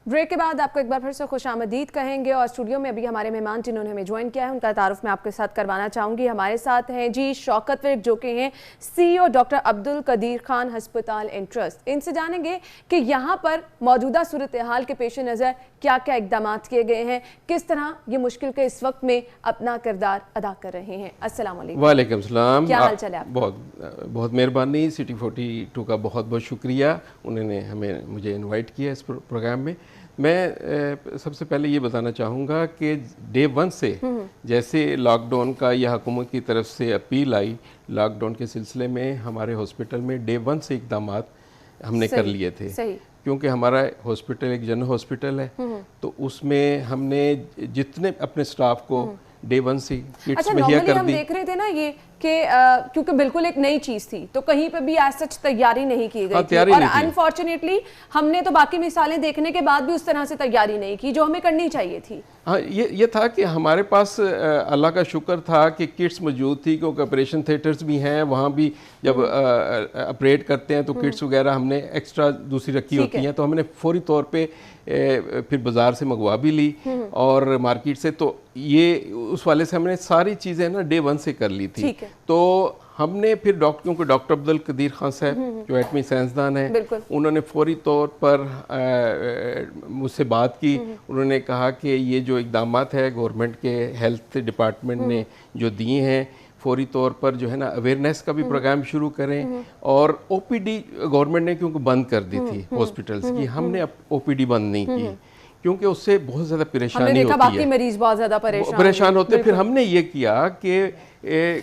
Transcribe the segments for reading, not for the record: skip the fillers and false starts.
Break के बाद आपको एक बार फिर से खुशामदीद कहेंगे और स्टूडियो में अभी हमारे मेहमान जिन्होंने हमें ज्वाइन किया है उनका तारुफ मैं आपके साथ करवाना चाहूँगी। हमारे साथ हैं जी शौकत विर्क जो कि हैं CEO डॉक्टर अब्दुल कदीर खान हस्पताल एंड ट्रस्ट। इनसे जानेंगे कि यहाँ पर मौजूदा सूरत हाल के पेश नज़र क्या क्या इकदाम किए गए हैं, किस तरह ये मुश्किल के इस वक्त में अपना किरदार अदा कर रहे हैं। अस्सलाम वालेकुम। वालेकुम सलाम। क्या हाल चाल है आपका? बहुत मेहरबानी। सिटी 42 का बहुत बहुत शुक्रिया, उन्होंने मुझे इनवाइट किया इस प्रोग्राम में। मैं सबसे पहले ये बताना चाहूँगा कि डे 1 से जैसे लॉकडाउन का या हुकूमत की तरफ से अपील आई, लॉकडाउन के सिलसिले में हमारे हॉस्पिटल में डे 1 से इकदाम हमने कर लिए थे। क्योंकि हमारा हॉस्पिटल एक जनरल हॉस्पिटल है, तो उसमें हमने जितने अपने स्टाफ को डे 1 से किट्स मुहैया कर दी। हम देख रहे थे ना ये कि क्योंकि बिल्कुल एक नई चीज थी तो कहीं पे भी एज सच तैयारी नहीं की गई थी और अनफॉर्चुनेटली हमने तो बाकी मिसालें देखने के बाद भी उस तरह से तैयारी नहीं की जो हमें करनी चाहिए थी। हाँ, ये था कि हमारे पास अल्लाह का शुक्र था कि किट्स मौजूद थी, क्योंकि ऑपरेशन थिएटर्स भी हैं, वहाँ भी जब ऑपरेट करते हैं तो किट्स वगैरह हमने एक्स्ट्रा दूसरी रखी होती हैं, तो हमने फौरी तौर पे फिर बाज़ार से मंगवा भी ली और मार्केट से। तो ये उस वाले से हमने सारी चीज़ें ना डे 1 से कर ली थी। तो हमने फिर क्योंकि डॉक्टर अब्दुल कदीर खान साहब जो एटमी साइंसदान हैं, उन्होंने फौरी तौर पर मुझसे बात की। उन्होंने कहा कि ये जो इकदाम है गवर्नमेंट के हेल्थ डिपार्टमेंट ने जो दिए हैं, फौरी तौर पर जो है ना अवेयरनेस का भी प्रोग्राम शुरू करें। और OPD गवर्नमेंट ने क्योंकि बंद कर दी थी हॉस्पिटल्स की, हमने अब OPD बंद नहीं की क्योंकि उससे बहुत ज़्यादा परेशानी होती है, बाकी मरीज बहुत ज़्यादा परेशान होते। फिर हमने ये किया कि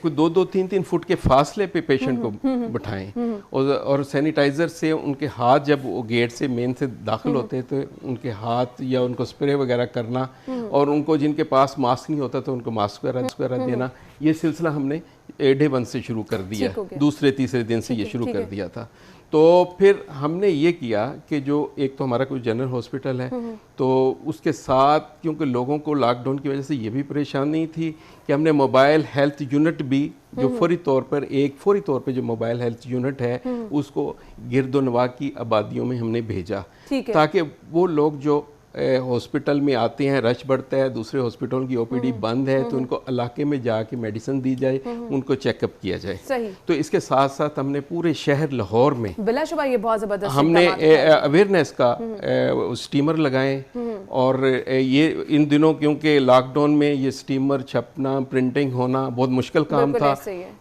कोई 2-3 फुट के फासले पे पेशेंट को बिठाएं और सैनिटाइज़र से उनके हाथ, जब वो गेट से मेन से दाखिल होते हैं तो उनके हाथ या उनको स्प्रे वगैरह करना, और उनको जिनके पास मास्क नहीं होता तो उनको मास्क वगैरह देना। ये सिलसिला हमने डे 1 से शुरू कर दिया, दूसरे तीसरे दिन से ये शुरू कर दिया था। तो फिर हमने ये किया कि जो एक तो हमारा कोई जनरल हॉस्पिटल है, तो उसके साथ क्योंकि लोगों को लॉकडाउन की वजह से ये भी परेशानी थी कि हमने मोबाइल हेल्थ यूनिट भी जो फौरी तौर पे जो मोबाइल हेल्थ यूनिट है उसको गिरदोनवा की आबादियों में हमने भेजा, ताकि वो लोग जो हॉस्पिटल में आते हैं, रश बढ़ता है, दूसरे हॉस्पिटल की OPD बंद है तो उनको इलाके में जाके मेडिसिन दी जाए, उनको चेकअप किया जाए। तो इसके साथ साथ हमने पूरे शहर लाहौर में बिलाशुबा ये बहुत ज़बरदस्त हमने अवेयरनेस का स्टीमर लगाए। और ये इन दिनों क्योंकि लॉकडाउन में ये स्टीमर छपना, प्रिंटिंग होना बहुत मुश्किल काम था,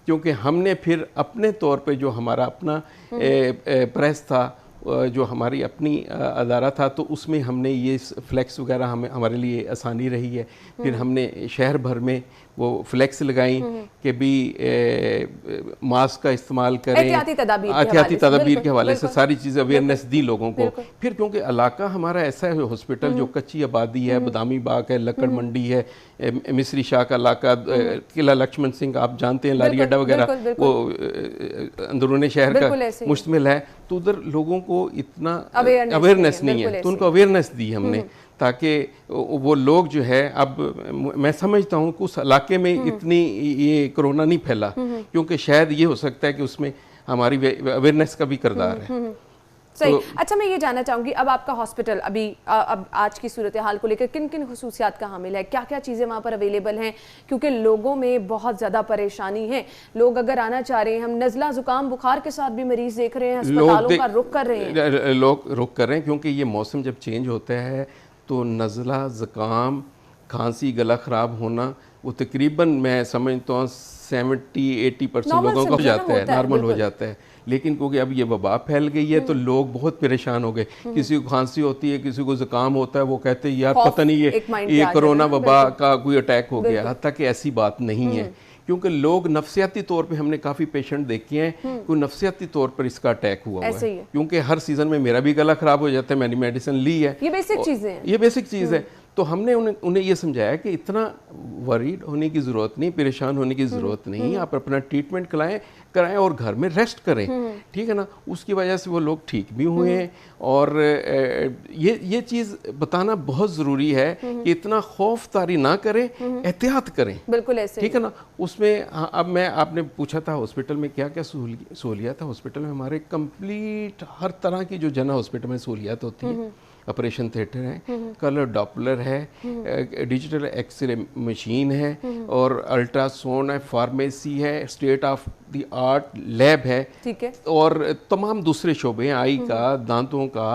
क्योंकि हमने फिर अपने तौर पे जो हमारा अपना प्रेस था, जो हमारी अपनी अदारा था, तो उसमें हमने ये फ्लैक्स वगैरह हमारे लिए आसानी रही है। फिर हमने शहर भर में वो फ्लैक्स लगाई कि भी मास्क का इस्तेमाल करें, एहतियाती तदाबीर के हवाले से सारी चीज़ें अवेयरनेस दी लोगों को। फिर क्योंकि इलाका हमारा ऐसा है हॉस्पिटल जो कच्ची आबादी है, बदामी बाग है, लक्कड़ मंडी है, मिस्री शाह का इलाका, किला लक्ष्मण सिंह आप जानते हैं, लारी अड्डा वगैरह, वो अंदरूनी शहर का मुश्तमिल है। तो उधर लोगों को इतना अवेयरनेस नहीं है, तो उनको अवेयरनेस दी हमने ताकि वो लोग जो है, अब मैं समझता हूँ कि उस इलाके में इतनी ये कोरोना नहीं फैला, क्योंकि शायद ये हो सकता है कि उसमें हमारी अवेयरनेस का भी किरदार है। सही। अच्छा, मैं ये जानना चाहूँगी, अब आपका हॉस्पिटल अभी अब आज की सूरत हाल को लेकर किन किन खुसूसियात का हामिल है, क्या क्या चीज़ें वहाँ पर अवेलेबल हैं? क्योंकि लोगों में बहुत ज़्यादा परेशानी है, लोग अगर आना चाह रहे हैं, हम नज़ला ज़ुकाम बुखार के साथ भी मरीज देख रहे हैं, अस्पतालों का रुख कर रहे हैं, लोग रुख कर रहे हैं, क्योंकि ये मौसम जब चेंज होता है तो नज़ला ज़ुकाम, खांसी, गला ख़राब होना, वो तकरीबन मैं समझता हूँ 70-80% लोगों का हो जाता है, नॉर्मल हो जाता है। लेकिन क्योंकि अब ये वबा फैल गई है तो लोग बहुत परेशान हो गए। किसी को खांसी होती है, किसी को ज़ुकाम होता है, वो कहते हैं यार पता नहीं ये कोरोना वबा का कोई अटैक हो गया। हत्ता कि ऐसी बात नहीं है, क्योंकि लोग नफसियाती तौर पे हमने काफ़ी पेशेंट देखे हैं कि नफसियाती तौर पर इसका अटैक हुआ है। क्योंकि हर सीज़न में मेरा भी गला ख़राब हो जाता है, मैंने मेडिसिन ली है, ये बेसिक चीज़ें हैं, ये बेसिक चीज़ है। तो हमने उन्हें ये समझाया कि इतना वरीड होने की ज़रूरत नहीं, परेशान होने की ज़रूरत नहीं, आप अपना ट्रीटमेंट कराएं और घर में रेस्ट करें, ठीक है ना। उसकी वजह से वो लोग ठीक भी हुए हैं। और ये चीज़ बताना बहुत ज़रूरी है कि इतना खौफ तारी ना करें, एहतियात करें, बिल्कुल ऐसे, ठीक है ना। उसमें अब आपने पूछा था हॉस्पिटल में क्या क्या सहूलियात है। हॉस्पिटल में हमारे कंप्लीट हर तरह की जो जनरल हॉस्पिटल में सहूलियात होती है, ऑपरेशन थिएटर है, कलर डॉपलर है, डिजिटल एक्सरे मशीन है और अल्ट्रासाउंड है, फार्मेसी है, state of the art lab है, ठीक है, और तमाम दूसरे शोबे हैं, आई का, दांतों का,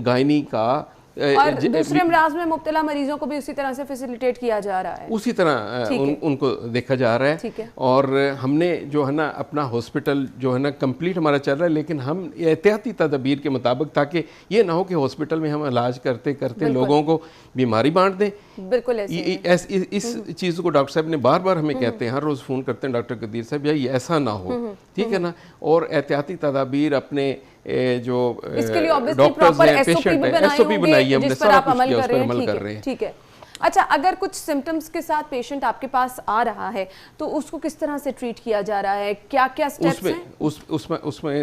गायनी का, और दूसरे अमराज में मुब्तला मरीजों को भी उसी तरह से फैसिलिटेट किया जा रहा है, उसी तरह उनको देखा जा रहा है। और हमने जो है ना अपना हॉस्पिटल जो है ना कंप्लीट हमारा चल रहा है, लेकिन हम एहतियाती तदबीर के मुताबिक, ताकि ये ना हो कि हॉस्पिटल में हम इलाज करते करते लोगों को बीमारी बांट दें। बिल्कुल इस चीज़ को डॉक्टर साहब ने बार बार हमें कहते हैं, हर रोज़ फ़ोन करते हैं डॉक्टर कदीर साहब, यही ऐसा ना हो, ठीक है ना। और एहतियाती तदाबीर अपने जो डॉक्टर्स हैं, पेशेंट है, SOP बनाई है हमने, सारा कुछ किया, उस पर अमल कर रहे हैं। ठीक है। अच्छा, अगर कुछ सिम्टम्स के साथ पेशेंट आपके पास आ रहा है तो उसको किस तरह से ट्रीट किया जा रहा है, क्या क्या स्टेप्स हैं? उसमें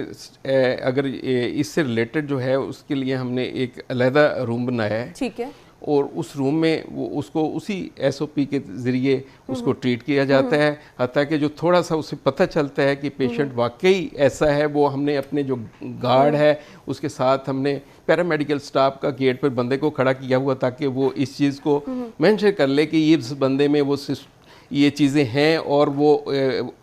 अगर इससे रिलेटेड जो है उसके लिए हमने एक अलहदा रूम बनाया है, ठीक है, और उस रूम में वो उसको उसी SOP के ज़रिए उसको ट्रीट किया जाता है, हत्ता कि जो थोड़ा सा उसे पता चलता है कि पेशेंट वाकई ऐसा है, वो हमने अपने जो गार्ड है उसके साथ हमने पैरामेडिकल स्टाफ का गेट पर बंदे को खड़ा किया हुआ, ताकि वो इस चीज़ को मेंशन कर ले कि इस बंदे में वो ये चीज़ें हैं और वो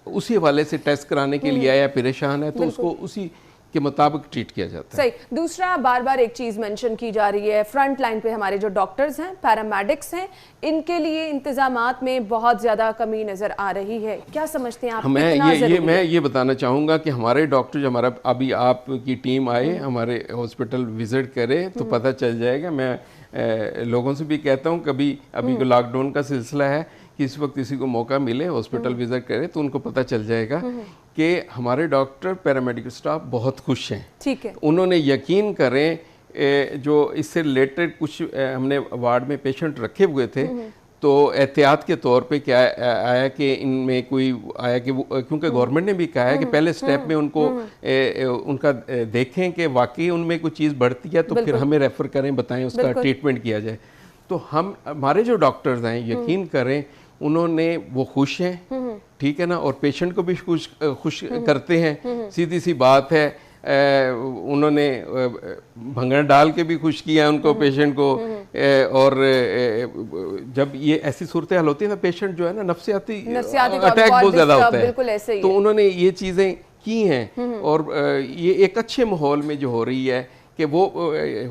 उसी हवाले से टेस्ट कराने के लिए आया, परेशान है, तो उसको उसी के मुताबिक ट्रीट किया जाता है। सही। दूसरा, बार बार एक चीज मेंशन की जा रही है, फ्रंट लाइन पे हमारे जो डॉक्टर्स हैं, पैरामेडिक्स हैं, इनके लिए इंतजामात में बहुत ज्यादा कमी नजर आ रही है, क्या समझते हैं आप? मैं ये बताना चाहूँगा कि हमारे डॉक्टर जो हमारा अभी आपकी टीम आए हमारे हॉस्पिटल विजिट करे तो पता चल जाएगा। मैं लोगों से भी कहता हूँ, कभी अभी लॉकडाउन का सिलसिला है कि इस वक्त किसी को मौका मिले हॉस्पिटल विजिट करे तो उनको पता चल जाएगा कि हमारे डॉक्टर पैरामेडिकल स्टाफ बहुत खुश हैं। ठीक है, उन्होंने यकीन करें जो इससे रिलेटेड कुछ हमने वार्ड में पेशेंट रखे हुए थे, तो एहतियात के तौर पे क्या आया कि इनमें कोई आया कि क्योंकि गवर्नमेंट ने भी कहा है कि पहले स्टेप में उनको उनका देखें कि वाकई उनमें कोई चीज़ बढ़ती है तो फिर हमें रेफ़र करें, बताएं, उसका ट्रीटमेंट किया जाए। तो हमारे जो डॉक्टर्स हैं यकीन करें उन्होंने वो खुश हैं, ठीक है ना, और पेशेंट को भी खुश करते हैं। सीधी सी बात है, उन्होंने भंगड़ा डाल के भी खुश किया उनको, पेशेंट को। और जब ये ऐसी सूरत हाल होती है ना, पेशेंट जो है ना नफ्सियाती अटैक बहुत ज़्यादा होता है, तो उन्होंने ये चीज़ें की हैं। और ये एक अच्छे माहौल में जो हो रही है कि वो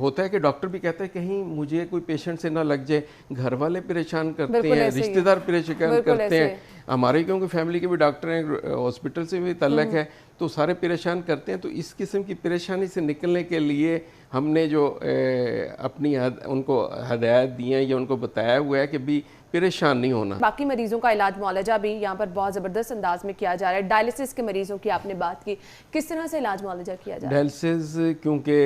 होता है कि डॉक्टर भी कहता है कहीं मुझे कोई पेशेंट से ना लग जाए, घर वाले परेशान करते हैं, रिश्तेदार परेशान करते हैं, हमारे क्योंकि फैमिली के भी डॉक्टर हैं, हॉस्पिटल से भी ताल्लुक है, तो सारे परेशान करते हैं। तो इस किस्म की परेशानी से निकलने के लिए हमने जो अपनी उनको हदायत दी हैं या उनको बताया हुआ है कि भी परेशान नहीं होना। बाकी मरीजों का इलाज मुआलजा भी यहाँ पर बहुत ज़बरदस्त अंदाज में किया जा रहा है। डायलिसिस के मरीजों की आपने बात की, किस तरह से इलाज मुआलजा किया जा रहा है? डायलिसिस, क्योंकि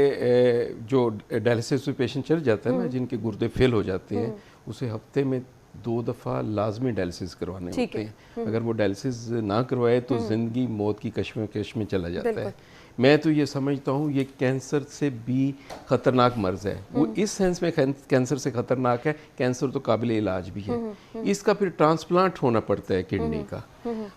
जो डायलिसिस पे पेशेंट चल जाता है ना, जिनके गुर्दे फेल हो जाते हैं, उसे हफ्ते में 2 दफ़ा लाजमी डायलिसिस करवाने होते हैं। अगर वो डायलिसिस ना करवाए तो ज़िंदगी मौत की कश्मकश में चला जाता है। मैं तो ये समझता हूँ ये कैंसर से भी ख़तरनाक मर्ज़ है। वो इस सेंस में कैंसर से ख़तरनाक है, कैंसर तो काबिल इलाज भी है। इसका फिर ट्रांसप्लांट होना पड़ता है किडनी का।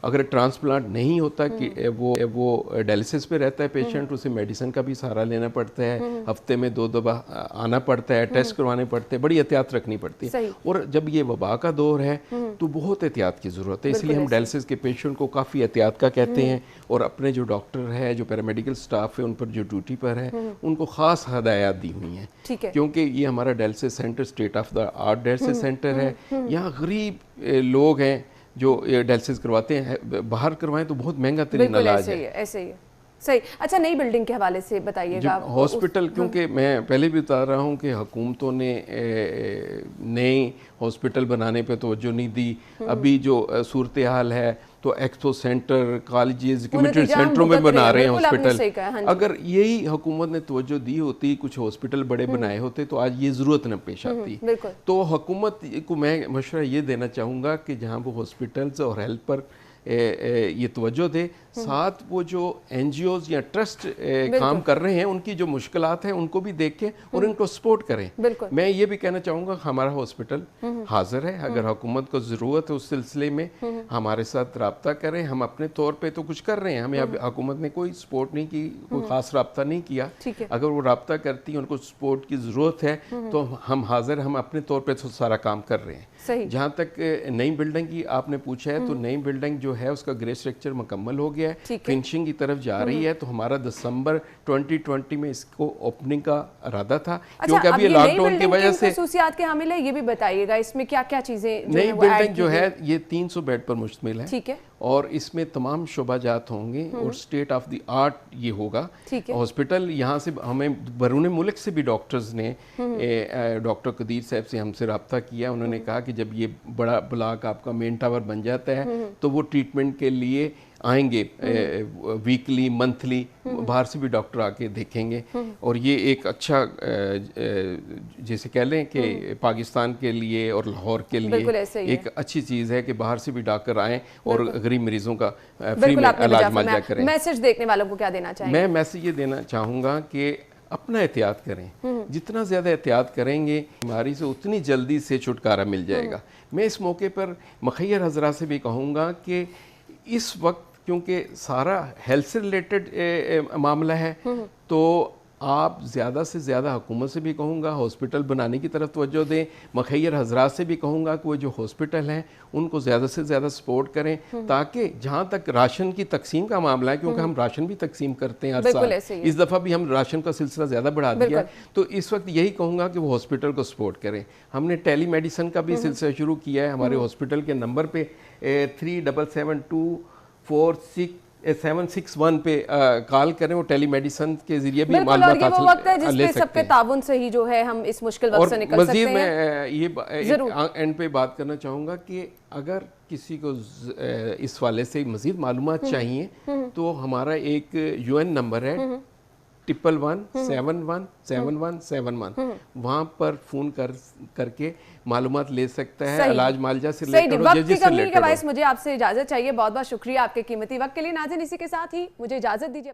अगर ट्रांसप्लांट नहीं होता कि वो डायलिसिस पे रहता है पेशेंट, उसे मेडिसिन का भी सहारा लेना पड़ता है, हफ्ते में 2 दफ़ा आना पड़ता है, टेस्ट करवाने पड़ते हैं, बड़ी एहतियात रखनी पड़ती है। और जब ये वबा का दौर है तो बहुत एहतियात की ज़रूरत है, इसलिए हम डायलिसिस के पेशेंट को काफ़ी एहतियात का कहते हैं। और अपने जो डॉक्टर है, जो पैरामेडिकल स्टाफ है, उन पर जो ड्यूटी पर है, उनको ख़ास हदायत दी हुई हैं, क्योंकि ये हमारा dialysis centre state of the art dialysis centre है। यहाँ गरीब लोग हैं जो डायलिसिस करवाते हैं, बाहर करवाएं तो बहुत महंगा तरीन इलाज है। ऐसे ही है। सही। अच्छा, नई बिल्डिंग के हवाले से बताइएगा। हॉस्पिटल, क्योंकि मैं पहले भी बता रहा हूँ कि हुकूमतों ने नए हॉस्पिटल बनाने पे तवज्जो नहीं दी। अभी जो सूरत हाल है तो एक्सपो सेंटर, कॉलेजेस, कम्युनिटी सेंटरों में बना रहे हैं हॉस्पिटल। अगर यही हुकूमत ने तवज्जो दी होती, कुछ हॉस्पिटल बड़े बनाए होते, तो आज ये ज़रूरत न पेश आती। तो हुकूमत को मैं मशवरा ये देना चाहूँगा कि जहाँ वो हॉस्पिटल्स और हेल्थ पर ये तवज्जो दे, साथ वो जो एनजीओज या ट्रस्ट काम कर रहे हैं उनकी जो मुश्किलात हैं उनको भी देखें और उनको सपोर्ट करें। मैं ये भी कहना चाहूँगा हमारा हॉस्पिटल हाजिर है, अगर हुकूमत को ज़रूरत है उस सिलसिले में हमारे साथ रब्ता करें। हम अपने तौर पे तो कुछ कर रहे हैं, हमें हुकूमत ने कोई सपोर्ट नहीं की, कोई ख़ास रब्ता नहीं किया। अगर वो रब्ता करती है, उनको सपोर्ट की ज़रूरत है तो हम हाजिर, हम अपने तौर पे तो सारा काम कर रहे हैं। जहाँ तक नई बिल्डिंग की आपने पूछा है तो नई बिल्डिंग जो है उसका ग्रे स्ट्रक्चर मुकम्मल हो गया है, फिनिशिंग की तरफ जा रही है। तो हमारा दिसंबर 2020 में इसको ओपनिंग का इरादा था। क्योंकि अभी लॉकडाउन की वजह से खसूसियात के हामिल है, ये भी बताइएगा इसमें क्या क्या चीजें। नई बिल्डिंग जो है ये 300 बेड पर मुश्तमिल है, ठीक है, और इसमें तमाम शोबाजात होंगे और स्टेट ऑफ द आर्ट ये होगा हॉस्पिटल। यहाँ से हमें बरूने मुल्क से भी डॉक्टर्स ने डॉक्टर कदीर साहब से हमसे रब्ता किया। उन्होंने कहा कि जब ये बड़ा ब्लॉक आपका मेन टावर बन जाता है तो वो ट्रीटमेंट के लिए आएंगे, वीकली मंथली बाहर से भी डॉक्टर आके देखेंगे। और ये एक अच्छा जैसे कह लें कि पाकिस्तान के लिए और लाहौर के लिए एक अच्छी चीज़ है कि बाहर से भी डॉक्टर आएँ और गरीब मरीजों का फ्री में इलाज मुहैया करें। मैसेज देखने वालों को क्या देना चाहिए? मैं मैसेज ये देना चाहूँगा कि अपना एहतियात करें, जितना ज़्यादा एहतियात करेंगे बीमारी से उतनी जल्दी से छुटकारा मिल जाएगा। मैं इस मौके पर मुखैर हजरा से भी कहूँगा कि इस वक्त क्योंकि सारा हेल्थ से रिलेटेड मामला है तो आप ज़्यादा से ज़्यादा हुकूमत से भी कहूँगा हॉस्पिटल बनाने की तरफ तवज्जो दें। मुखैर हजरात से भी कहूँगा कि वो जो हॉस्पिटल हैं उनको ज़्यादा से ज़्यादा सपोर्ट करें, ताकि जहाँ तक राशन की तकसीम का मामला है, क्योंकि हम राशन भी तकसीम करते हैं हर साल, इस दफ़ा भी हम राशन का सिलसिला ज़्यादा बढ़ा दिया, तो इस वक्त यही कहूँगा कि वो हॉस्पिटल को सपोर्ट करें। हमने टेली मेडिसन का भी सिलसिला शुरू किया है। हमारे हॉस्पिटल के नंबर पे 3761 पे कॉल करें, वो टेली मेडिसन के जरिए भी मालूमात हासिल वक्त है जिसमें सबके ताउन से ही जो है हम इस मुश्किल वक्त से निकल सकते हैं। मैं ये एंड पे बात करना चाहूँगा कि अगर किसी को इस वाले से मजीद मालूमात चाहिए तो हमारा एक UN नंबर है 111711717 वहाँ पर फ़ोन करके मालूमात ले सकता है इलाज मालजा से रिलेटेड। वक्त की कमी के बायस मुझे आपसे इजाज़त चाहिए। बहुत बहुत शुक्रिया आपके कीमती वक्त के लिए। नाज़रीन, इसी के साथ ही मुझे इजाज़त दीजिए।